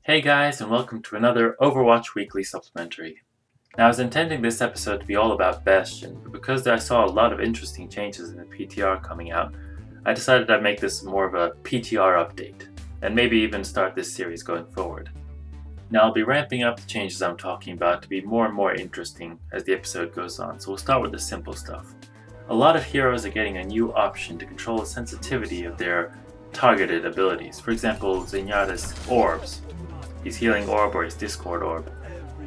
Hey guys, and welcome to another Overwatch Weekly Supplementary. Now, I was intending this episode to be all about Bastion, but because I saw a lot of interesting changes in the PTR coming out, I decided I'd make this more of a PTR update, and maybe even start this series going forward. Now, I'll be ramping up the changes I'm talking about to be more and more interesting as the episode goes on, so we'll start with the simple stuff. A lot of heroes are getting a new option to control the sensitivity of their targeted abilities. For example, Zenyatta's orbs. His healing orb or his discord orb,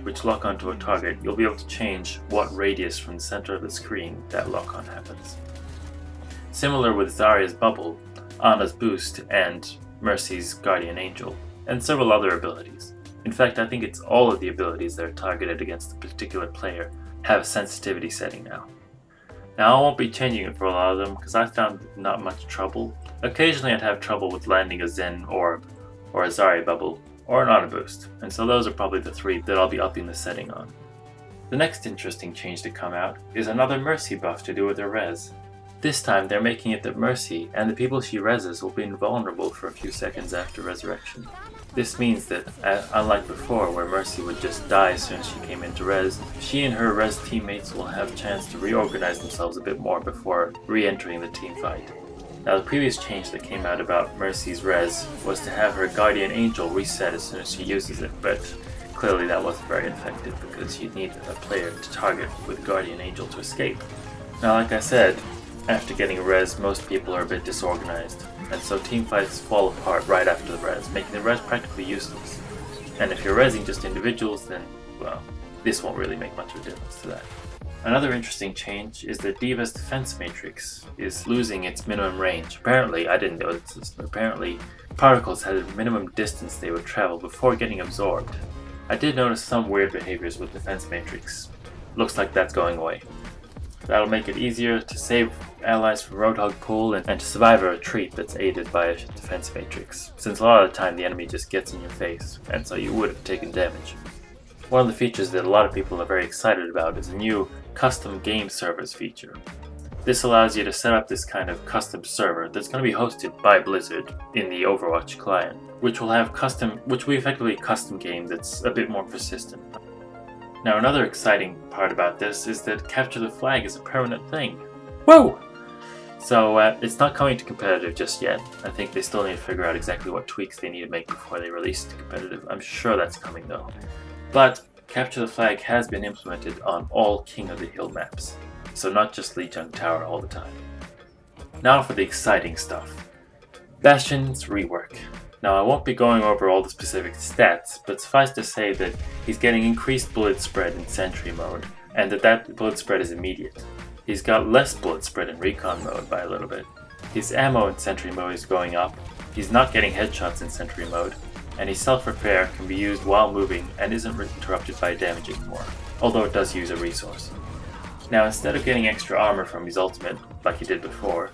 which lock onto a target, you'll be able to change what radius from the center of the screen that lock on happens. Similar with Zarya's bubble, Ana's boost, and Mercy's guardian angel, and several other abilities. In fact, I think it's all of the abilities that are targeted against a particular player have a sensitivity setting now. Now, I won't be changing it for a lot of them because I found not much trouble. Occasionally I'd have trouble with landing a Zen orb or a Zarya bubble, or an auto boost, and so those are probably the three that I'll be upping the setting on. The next interesting change to come out is another Mercy buff to do with her res. This time they're making it that Mercy and the people she reses will be invulnerable for a few seconds after resurrection. This means that, unlike before where Mercy would just die as soon as she came into res, she and her res teammates will have a chance to reorganize themselves a bit more before re-entering the team fight. Now, the previous change that came out about Mercy's res was to have her guardian angel reset as soon as she uses it, but clearly that wasn't very effective because you'd need a player to target with guardian angel to escape. Now, like I said, after getting a res, most people are a bit disorganized, and so teamfights fall apart right after the res, making the res practically useless. And if you're resing just individuals, then, well, this won't really make much of a difference to that. Another interesting change is that D.Va's defense matrix is losing its minimum range. Apparently, I didn't know this, but apparently particles had a minimum distance they would travel before getting absorbed. I did notice some weird behaviors with defense matrix. Looks like that's going away. That'll make it easier to save allies from Roadhog pull and to survive a retreat that's aided by a defense matrix, since a lot of the time the enemy just gets in your face, and so you would have taken damage. One of the features that a lot of people are very excited about is a new custom game servers feature. This allows you to set up this kind of custom server that's going to be hosted by Blizzard in the Overwatch client, which will be effectively a custom game that's a bit more persistent. Now, another exciting part about this is that capture the flag is a permanent thing. Whoa! So it's not coming to competitive just yet. I think they still need to figure out exactly what tweaks they need to make before they release it to competitive. I'm sure that's coming though. But capture the flag has been implemented on all King of the Hill maps, so not just Lijiang Tower all the time. Now for the exciting stuff. Bastion's rework. Now, I won't be going over all the specific stats, but suffice to say that he's getting increased bullet spread in Sentry mode, and that bullet spread is immediate. He's got less bullet spread in Recon mode by a little bit. His ammo in Sentry mode is going up, he's not getting headshots in Sentry mode, and his self-repair can be used while moving and isn't interrupted by damage anymore, although it does use a resource. Now, instead of getting extra armor from his ultimate, like he did before,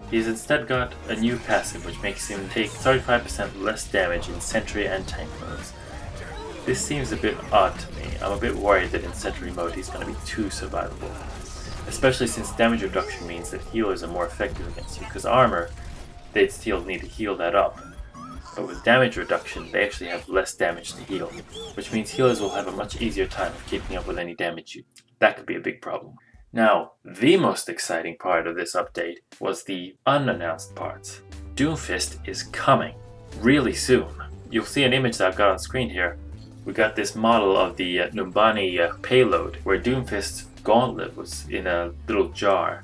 he's instead got a new passive which makes him take 35% less damage in Sentry and Tank modes. This seems a bit odd to me. I'm a bit worried that in Sentry mode he's going to be too survivable, especially since damage reduction means that healers are more effective against you, because armor, they'd still need to heal that up. But with damage reduction, they actually have less damage to heal, which means healers will have a much easier time of keeping up with any damage. That could be a big problem. Now, the most exciting part of this update was the unannounced parts. Doomfist is coming really soon. You'll see an image that I've got on screen here. We got this model of the Numbani payload, where Doomfist's gauntlet was in a little jar.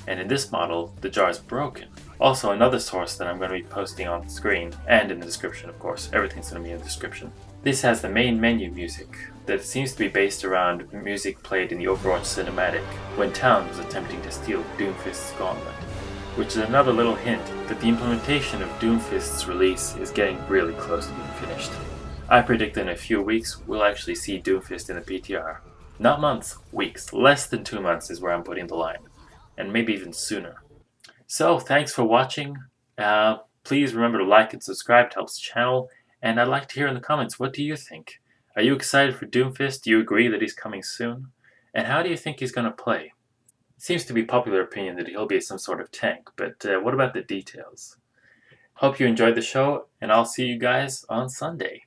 And in this model, the jar is broken. Also, another source that I'm going to be posting on the screen, and in the description of course, everything's going to be in the description. This has the main menu music that seems to be based around music played in the Overwatch cinematic when Talon was attempting to steal Doomfist's gauntlet, which is another little hint that the implementation of Doomfist's release is getting really close to being finished. I predict that in a few weeks we'll actually see Doomfist in the PTR. Not months, weeks. Less than 2 months is where I'm putting the line, and maybe even sooner. So, thanks for watching. Please remember to like and subscribe to help the channel, and I'd like to hear in the comments, what do you think? Are you excited for Doomfist? Do you agree that he's coming soon? And how do you think he's going to play? It seems to be popular opinion that he'll be some sort of tank, but what about the details? Hope you enjoyed the show, and I'll see you guys on Sunday.